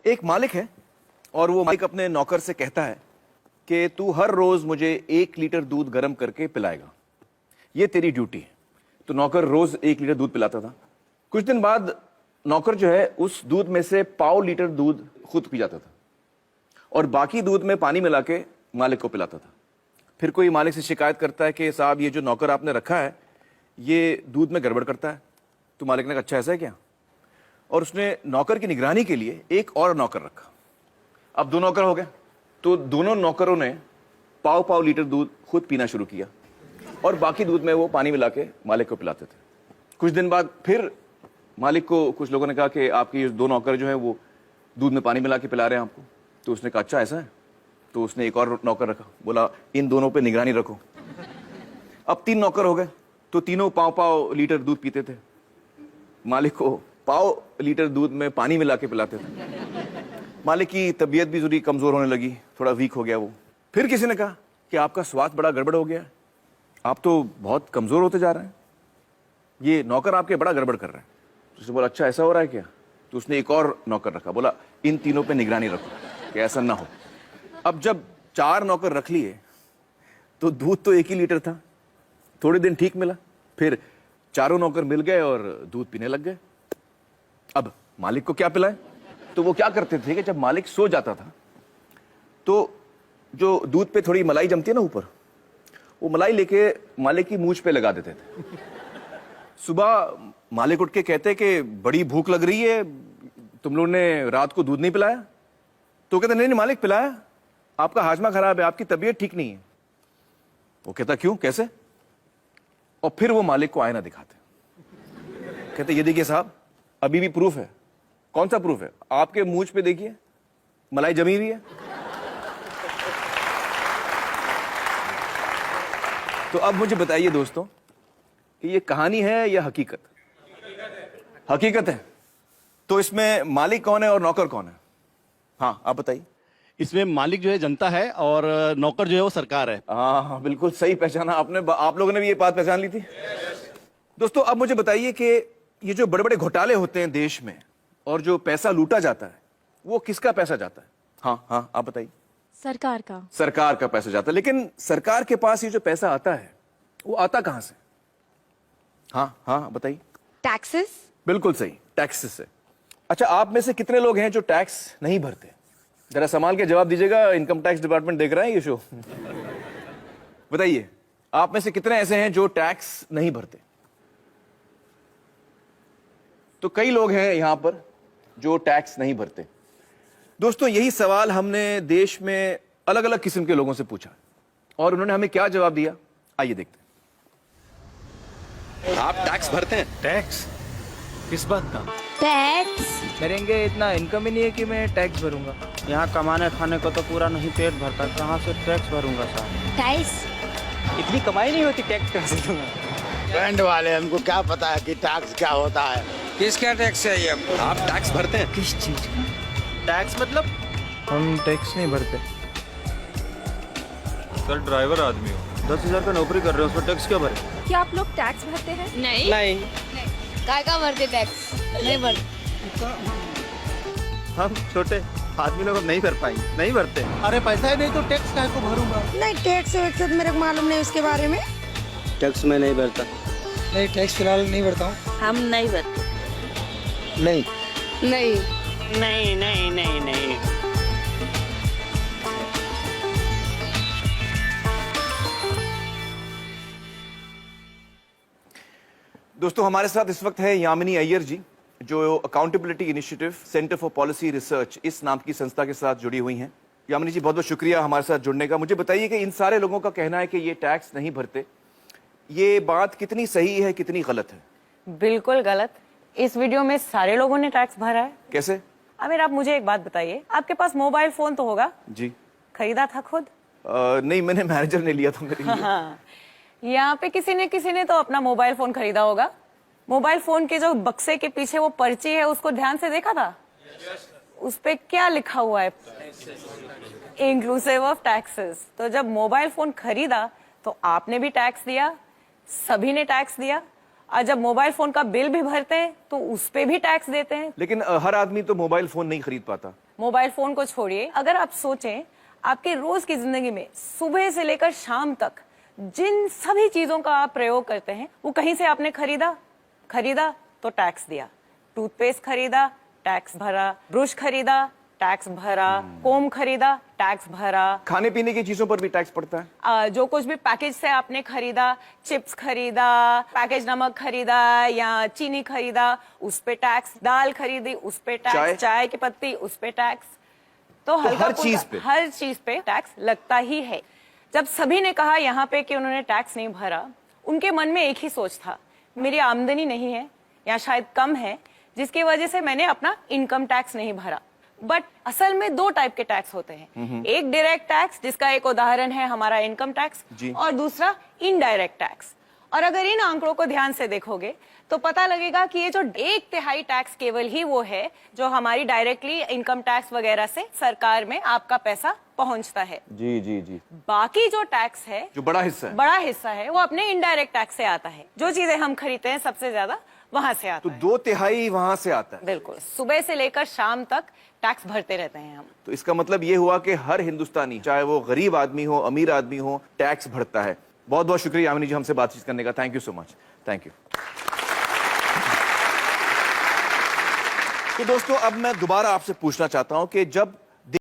एक मालिक है और वो मालिक अपने नौकर से कहता है कि तू हर रोज मुझे 1 लीटर दूध गर्म करके पिलाएगा, ये तेरी ड्यूटी है। तो नौकर रोज 1 लीटर दूध पिलाता था। कुछ दिन बाद नौकर जो है उस दूध में से 1/4 लीटर दूध खुद पी जाता था और बाकी दूध में पानी मिला के मालिक को पिलाता था। फिर कोई मालिक से शिकायत करता है कि साहब ये जो नौकर आपने रखा है ये दूध में गड़बड़ करता है। तो मालिक ने कहा अच्छा ऐसा है क्या? और उसने नौकर की निगरानी के लिए एक और नौकर रखा। अब 2 नौकर हो गए, तो दोनों नौकरों ने 1/4 लीटर दूध खुद पीना शुरू किया और बाकी दूध में वो पानी मिला के मालिक को पिलाते थे। कुछ दिन बाद फिर मालिक को कुछ लोगों ने कहा कि आपके ये 2 नौकर जो हैं वो दूध में पानी मिला के पिला रहे हैं आपको। तो उसने कहा अच्छा ऐसा है। तो उसने एक और नौकर रखा, बोला इन दोनों पे निगरानी रखो। अब 3 नौकर हो गए, तो तीनों 1/4 लीटर दूध पीते थे, मालिक को 1/4 लीटर दूध में पानी मिला के पिलाते थे। मालिक की तबीयत भी थोड़ी कमजोर होने लगी, थोड़ा वीक हो गया वो। फिर किसी ने कहा कि आपका स्वास्थ्य बड़ा गड़बड़ हो गया है, आप तो बहुत कमजोर होते जा रहे हैं, ये नौकर आपके बड़ा गड़बड़ कर रहे हैं। तो उसने बोला अच्छा ऐसा हो रहा है क्या? तो उसने एक और नौकर रखा, बोला इन तीनों पे निगरानी रखो कि ऐसा ना हो। अब जब 4 नौकर रख लिए तो दूध तो 1 ही लीटर था। थोड़े दिन ठीक मिला, फिर चारों नौकर मिल गए और दूध पीने लग गए। अब मालिक को क्या पिलाएं? तो वो क्या करते थे कि जब मालिक सो जाता था तो जो दूध पे थोड़ी मलाई जमती है ना ऊपर, वो मलाई लेके मालिक की मूंछ पे लगा देते थे। सुबह मालिक उठ के कहते कि बड़ी भूख लग रही है, तुम लोगों ने रात को दूध नहीं पिलाया? तो कहते नहीं नहीं मालिक पिलाया, आपका हाजमा खराब है, आपकी तबीयत ठीक नहीं है। वो कहता क्यों, कैसे? और फिर वो मालिक को आईना दिखाते, कहते ये देखिए साहब अभी भी प्रूफ है। कौन सा प्रूफ है? आपके मूंछ पे देखिए मलाई जमी हुई है। तो अब मुझे बताइए दोस्तों कि ये कहानी है या हकीकत? हकीकत है। तो इसमें मालिक कौन है और नौकर कौन है? हाँ आप बताइए। इसमें मालिक जो है जनता है और नौकर जो है वो सरकार है। हाँ बिल्कुल सही पहचाना आपने। आप लोगों ने भी ये बात पहचान ली थी। दोस्तों अब मुझे बताइए कि ये जो बड़े बड़े घोटाले होते हैं देश में और जो पैसा लूटा जाता है वो किसका पैसा जाता है? हाँ हाँ आप बताइए। सरकार का। सरकार का पैसा जाता है। लेकिन सरकार के पास ये जो पैसा आता है वो आता कहां से? हाँ हाँ बताइए। टैक्सेस। बिल्कुल सही, टैक्सेस से। अच्छा आप में से कितने लोग हैं जो टैक्स नहीं भरते? जरा संभाल के जवाब दीजिएगा, इनकम टैक्स डिपार्टमेंट देख रहा है ये शो। बताइए आप में से कितने ऐसे हैं जो टैक्स नहीं भरते? तो कई लोग हैं यहां पर जो टैक्स नहीं भरते। दोस्तों यही सवाल हमने देश में अलग अलग किस्म के लोगों से पूछा और उन्होंने हमें क्या जवाब दिया, आइए देखते हैं। आप टैक्स भरते हैं? टैक्स? किस बात का? टैक्स मेरेंगे इतना इनकम ही नहीं है कि मैं टैक्स भरूंगा। यहाँ कमाने खाने को तो पूरा नहीं पेट भरता, कहाँ से टैक्स भरूंगा साहब? टैक्स इतनी कमाई नहीं होती टैक्स कैसे दूंगा? बैंड वाले हमको क्या पता है कि टैक्स क्या होता है? किसका टैक्स चाहिए आपको? आप टैक्स भरते हैं? किस चीज का टैक्स मतलब? हम टैक्स नहीं भरते। सर ड्राइवर आदमी हो, 10,000 का नौकरी कर रहे हो, उसमें टैक्स क्या भरे? क्या आप लोग टैक्स भरते हैं? नहीं नहीं काय का भरते टैक्स? नहीं भरते। हम छोटे आदमी लोग नहीं भर पाएंगे, नहीं भरते। अरे पैसा ही नहीं तो टैक्स काहे को भरूंगा? नहीं टैक्स वैक्स मेरे को मालूम नहीं उसके बारे में। टैक्स में नहीं भरता। नहीं टैक्स फिलहाल नहीं भरता हूँ। हम नहीं भरते। नहीं नहीं नहीं नहीं नहीं नहीं। दोस्तों हमारे साथ इस वक्त है यामिनी अय्यर जी, जो accountability initiative centre for policy research इस नाम की संस्था के साथ जुड़ी हुई हैं। यामिनी जी बहुत बहुत शुक्रिया हमारे साथ जुड़ने का। मुझे बताइए कि इन सारे लोगों का कहना है कि ये टैक्स नहीं भरते, ये बात कितनी सही है कितनी गलत है? बिल्कुल गलत। इस वीडियो में सारे लोगों ने टैक्स भरा है। कैसे? आमिर आप मुझे एक बात बताइए, आपके पास मोबाइल फोन तो होगा? जी। खरीदा था खुद? नहीं मैंने मैनेजर ने लिया था मेरे लिए। हाँ। यहाँ पे किसी ने तो अपना मोबाइल फोन खरीदा होगा। मोबाइल फोन के जो बक्से के पीछे वो पर्ची है उसको ध्यान से देखा था? उस पे क्या लिखा हुआ है? Inclusive of taxes. तो जब मोबाइल फोन खरीदा तो आपने भी टैक्स दिया, सभी ने टैक्स दिया और जब मोबाइल फोन का बिल भी भरते हैं तो उस पे भी टैक्स देते हैं। लेकिन हर आदमी तो मोबाइल फोन नहीं खरीद पाता। मोबाइल फोन को छोड़िए, अगर आप सोचें आपके रोज की जिंदगी में सुबह से लेकर शाम तक जिन सभी चीजों का आप प्रयोग करते हैं वो कहीं से आपने खरीदा तो टैक्स दिया, टूथपेस्ट खरीदा टैक्स भरा, ब्रश खरीदा टैक्स भरा, कोम खरीदा टैक्स भरा, खाने पीने की चीजों पर भी टैक्स पड़ता है। जो कुछ भी पैकेज से आपने खरीदा, चिप्स खरीदा, पैकेज नमक खरीदा या चीनी खरीदा, उस पे टैक्स, दाल खरीदी उस पे टैक्स, चाय की पत्ती उस पे टैक्स। तो हर चीज पे टैक्स लगता ही है। जब सभी ने कहा यहाँ पे कि उन्होंने टैक्स नहीं भरा, उनके मन में एक ही सोच था, मेरी आमदनी नहीं है या शायद कम है, जिसकी वजह से मैंने अपना इनकम टैक्स नहीं भरा। बट असल में दो टाइप के टैक्स होते हैं, एक डायरेक्ट टैक्स जिसका एक उदाहरण है हमारा इनकम टैक्स, और दूसरा इनडायरेक्ट टैक्स। और अगर इन आंकड़ों को ध्यान से देखोगे तो पता लगेगा कि ये जो 1/3 टैक्स केवल ही वो है जो हमारी डायरेक्टली इनकम टैक्स वगैरह से सरकार में आपका पैसा पहुंचता है। जी जी जी। बाकी जो टैक्स है, जो बड़ा हिस्सा है वो अपने इनडायरेक्ट टैक्स से आता है। जो चीजें हम खरीदते हैं सबसे ज्यादा वहां से आता तो है। 2/3 वहां से आता है। बिल्कुल, सुबह से लेकर शाम तक टैक्स भरते रहते हैं हम। तो इसका मतलब ये हुआ कि हर हिंदुस्तानी, चाहे वो गरीब आदमी हो, अमीर आदमी हो, टैक्स भरता है। बहुत बहुत शुक्रिया यामिनी जी हमसे बातचीत करने का। Thank you so much. Thank you. तो दोस्तों अब मैं दोबारा आपसे पूछना चाहता हूं कि जब